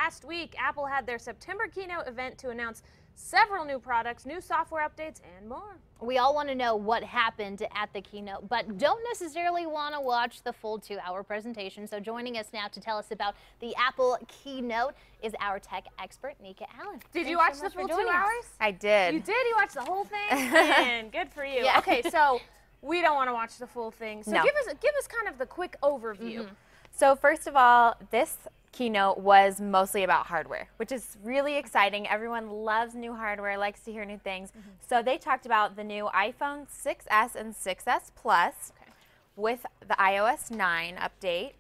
last week, Apple had their September keynote event to announce several new products, new software updates, and more. We all want to know what happened at the keynote, but don't necessarily want to watch the full 2-hour presentation. So joining us now to tell us about the Apple keynote is our tech expert, Nika Allen. Did you watch the full 2 hours? I did. You did? You watched the whole thing? Man, good for you. Yeah. Okay, so we don't want to watch the full thing. So No. give us kind of the quick overview. So first of all, this keynote was mostly about hardware, which is really exciting. Everyone loves new hardware, likes to hear new things. So they talked about the new iPhone 6s and 6s Plus with the iOS 9 update.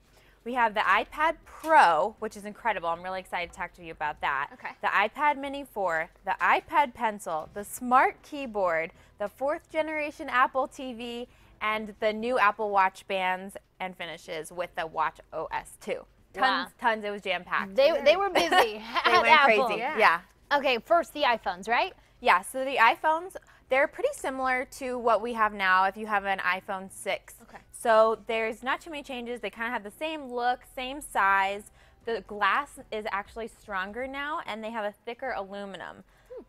We have the iPad Pro, which is incredible. I'm really excited to talk to you about that. Okay. The iPad Mini 4, the iPad Pencil, the Smart Keyboard, the 4th generation Apple TV, and the new Apple Watch bands and finishes with the Watch OS 2. Tons. It was jam-packed. They were busy They at went Apple. crazy. Yeah. Okay, first the iPhones, right? Yeah, so the iPhones, they're pretty similar to what we have now if you have an iPhone 6. Okay. So there's not too many changes. They kind of have the same look, same size. The glass is actually stronger now, and they have a thicker aluminum.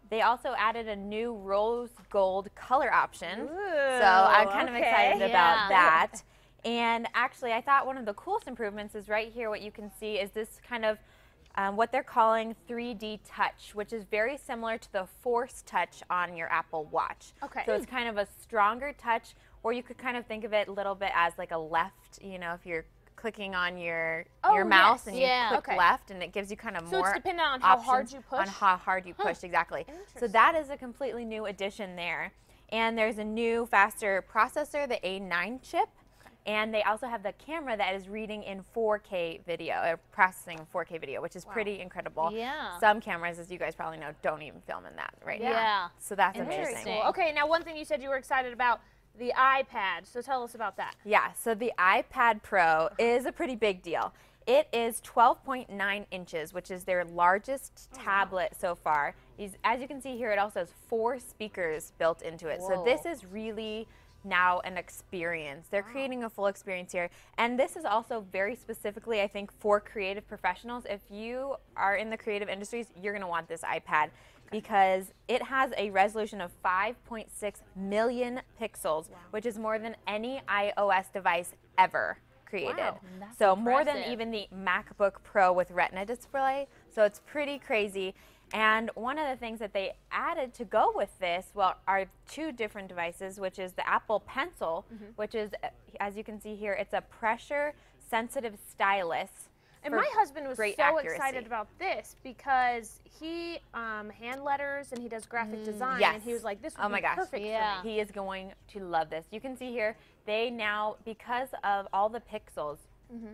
They also added a new rose gold color option. So I'm kind of excited about that. And actually, I thought one of the coolest improvements is right here. What you can see is this kind of what they're calling 3D touch, which is very similar to the Force touch on your Apple Watch. Okay. So it's kind of a stronger touch, or you could kind of think of it a little bit as like a left, you know, if you're clicking on your mouse and you click left, and it gives you kind of So more it's dependent on how hard options you push? on how hard you push, exactly. So that is a completely new addition there. And there's a new, faster processor, the A9 chip. And they also have the camera that is reading in 4K video, or processing in 4K video, which is pretty incredible. Yeah. Some cameras, as you guys probably know, don't even film in that right now. Yeah. So that's Interesting. amazing. Cool. Okay, now one thing you said you were excited about, the iPad. So tell us about that. Yeah, so the iPad Pro is a pretty big deal. It is 12.9 inches, which is their largest tablet so far. As you can see here, it also has 4 speakers built into it. So this is really now an experience. They're creating a full experience here. And this is also very specifically, I think, for creative professionals. If you are in the creative industries, you're going to want this iPad because it has a resolution of 5.6 million pixels, which is more than any iOS device ever created. Wow, that's so more than impressive. even the MacBook Pro with Retina display. So it's pretty crazy. And one of the things that they added to go with this, well, are 2 different devices, which is the Apple Pencil, which is, as you can see here, it's a pressure-sensitive stylus. And my husband was so accuracy. excited about this because he hand letters and he does graphic design, and he was like, this would be perfect for me. He is going to love this. You can see here, they now, because of all the pixels,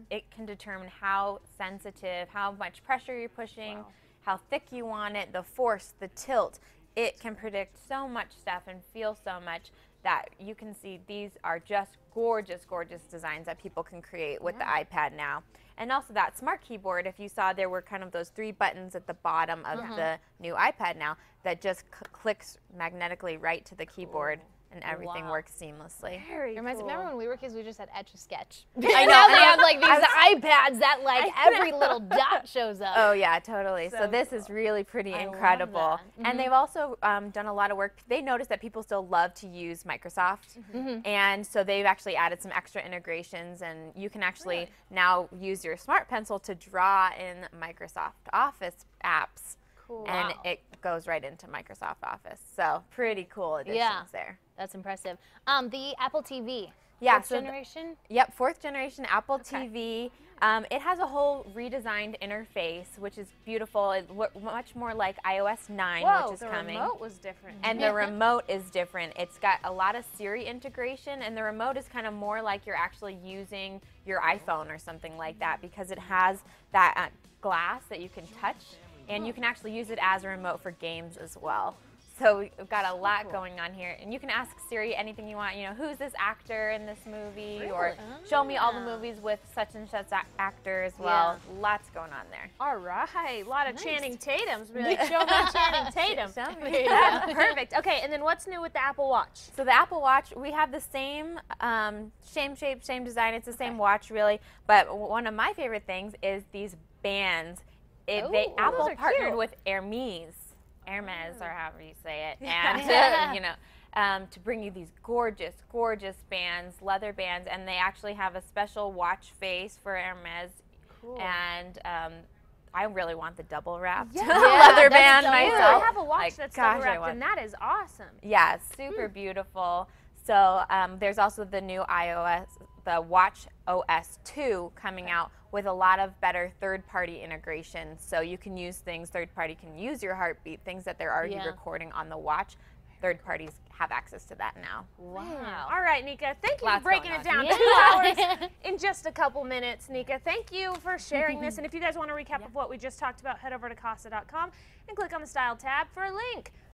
it can determine how sensitive, how much pressure you're pushing, how thick you want it, the force, the tilt. It can predict so much stuff and feel so much that you can see these are just gorgeous, gorgeous designs that people can create with the iPad now. And also that Smart Keyboard, if you saw, there were kind of those 3 buttons at the bottom of the new iPad now that just clicks magnetically right to the keyboard. And everything works seamlessly. Very cool. Remember when we were kids, we just had Etch-a-Sketch. I know. Now they have like these iPads that like every little dot shows up. Oh yeah, totally. So this is really pretty incredible. And they've also done a lot of work. They noticed that people still love to use Microsoft. And so they've actually added some extra integrations, and you can actually now use your Smart Pencil to draw in Microsoft Office apps. And it goes right into Microsoft Office. So pretty cool additions there. That's impressive. The Apple TV. Yeah, 4th generation? Yep, 4th generation Apple TV. It has a whole redesigned interface, which is beautiful. It looks much more like iOS 9, which is coming. The remote was different. And the remote is different. It's got a lot of Siri integration, and the remote is kind of more like you're actually using your iPhone or something like that, because it has that glass that you can touch, and you can actually use it as a remote for games as well. So we've got a lot going on here. And you can ask Siri anything you want. You know, who's this actor in this movie? Or show me all the movies with such and such actor as well. Lots going on there. All right. A lot of Channing Tatums. Be like, show me Channing Tatum. Perfect. Okay, and then what's new with the Apple Watch? So the Apple Watch, we have the same shape, same design. It's the same watch, really. But one of my favorite things is these bands. Apple partnered cute. with Hermes, or however you say it, and you know, to bring you these gorgeous, gorgeous bands, leather bands, and they actually have a special watch face for Hermes, and I really want the double wrapped leather band myself. I have a watch that's double wrapped, and that is awesome. Yeah, super beautiful. So there's also the new the Watch OS 2 coming out with a lot of better third-party integration. So you can use things, third party can use your heartbeat, things that they're already recording on the watch. Third parties have access to that now. Wow. All right, Nika, thank you for Lots breaking going it down. on. 2 hours in just a couple minutes, Nika. Thank you for sharing this. And if you guys want a recap of what we just talked about, head over to Casa.com and click on the Style tab for a link.